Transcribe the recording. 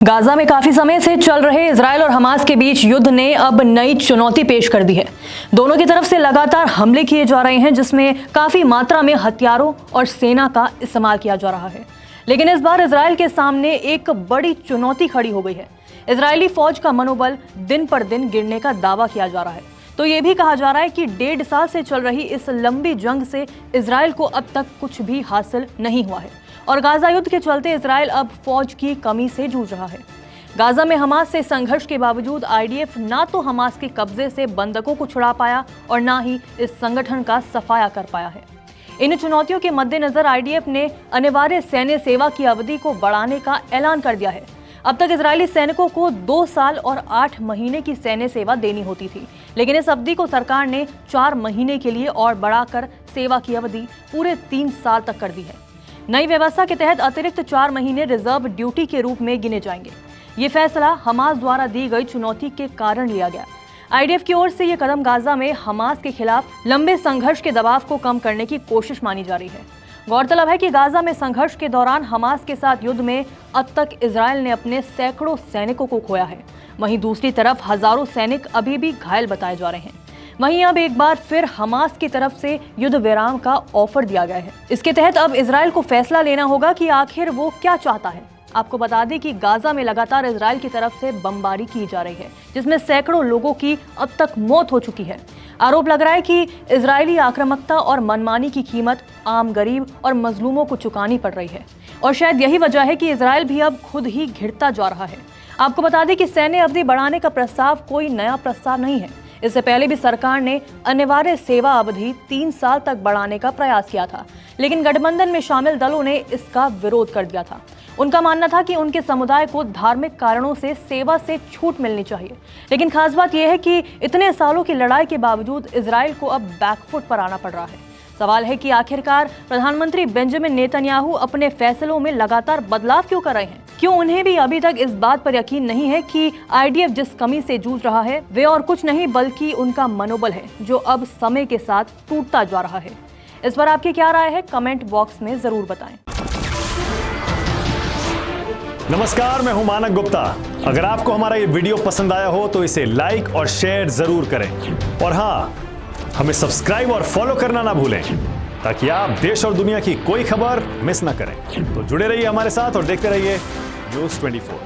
Gaza में काफी समय से चल रहे इजरायल और हमास के बीच युद्ध ने अब नई चुनौती पेश कर दी है। दोनों की तरफ से लगातार हमले किए जा रहे हैं, जिसमें काफी मात्रा में हथियारों और सेना का इस्तेमाल किया जा रहा है। लेकिन इस बार इजरायल के सामने एक बड़ी चुनौती खड़ी हो गई है। इजरायली फौज का मनोबल दिन पर दिन गिरने का दावा किया जा रहा है। तो ये भी कहा जा रहा है कि 1.5 साल से चल रही इस लंबी जंग से इजरायल को अब तक कुछ भी हासिल नहीं हुआ है और गाजा युद्ध के चलते इजरायल अब फौज की कमी से जूझ रहा है। गाजा में हमास से संघर्ष के बावजूद आईडीएफ ना तो हमास के कब्जे से बंधकों को छुड़ा पाया और ना ही इस संगठन का सफाया कर पाया है। इन चुनौतियों के मद्देनजर आईडीएफ ने अनिवार्य सैन्य सेवा की अवधि को बढ़ाने का ऐलान कर दिया है। अब तक इजरायली सैनिकों को 2 साल और 8 महीने की सैन्य सेवा देनी होती थी, लेकिन इस अवधि को सरकार ने 4 महीने के लिए और बढ़ाकर सेवा की अवधि पूरे 3 साल तक कर दी है। नई व्यवस्था के तहत अतिरिक्त 4 महीने रिजर्व ड्यूटी के रूप में गिने जाएंगे। ये फैसला हमास द्वारा दी गई चुनौती के कारण लिया गया। आईडीएफ की ओर से ये कदम गाजा में हमास के खिलाफ लंबे संघर्ष के दबाव को कम करने की कोशिश मानी जा रही है। गौरतलब है कि गाजा में संघर्ष के दौरान हमास के साथ युद्ध में अब तक इजरायल ने अपने सैकड़ों सैनिकों को खोया है। वहीं दूसरी तरफ हजारों सैनिक अभी भी घायल बताए जा रहे हैं। वहीं अब एक बार फिर हमास की तरफ से युद्ध विराम का ऑफर दिया गया है। इसके तहत अब इजरायल को फैसला लेना होगा कि आखिर वो क्या चाहता है। आपको बता दें कि गाजा में लगातार इजरायल की तरफ से बमबारी की जा रही है, जिसमें सैकड़ों लोगों की अब तक मौत हो चुकी है। आरोप लग रहा है कि इजरायली आक्रामकता और मनमानी की कीमत आम गरीब और मजलूमों को चुकानी पड़ रही है और शायद यही वजह है कि इजरायल भी अब खुद ही घिरता जा रहा है। आपको बता दें कि सैन्य अवधि बढ़ाने का प्रस्ताव कोई नया प्रस्ताव नहीं है। इससे पहले भी सरकार ने अनिवार्य सेवा अवधि 3 साल तक बढ़ाने का प्रयास किया था, लेकिन गठबंधन में शामिल दलों ने इसका विरोध कर दिया था। उनका मानना था कि उनके समुदाय को धार्मिक कारणों से सेवा से छूट मिलनी चाहिए। लेकिन खास बात यह है कि इतने सालों की लड़ाई के बावजूद इजरायल को अब बैकफुट पर आना पड़ रहा है। सवाल है कि आखिरकार प्रधानमंत्री बेंजामिन नेतन्याहू अपने फैसलों में लगातार बदलाव क्यों कर रहे हैं? क्यों उन्हें भी अभी तक इस बात पर यकीन नहीं है कि आईडीएफ जिस कमी से जूझ रहा है वे और कुछ नहीं बल्कि उनका मनोबल है, जो अब समय के साथ टूटता जा रहा है। इस पर आपकी क्या राय है? कमेंट बॉक्स में जरूर बताएं। नमस्कार, मैं हूं मानक गुप्ता। अगर आपको हमारा ये वीडियो पसंद आया हो तो इसे लाइक और शेयर जरूर करें और हाँ, हमें सब्सक्राइब और फॉलो करना ना भूलें ताकि आप देश और दुनिया की कोई खबर मिस ना करें। तो जुड़े रहिए हमारे साथ और देखते रहिए न्यूज़ 24।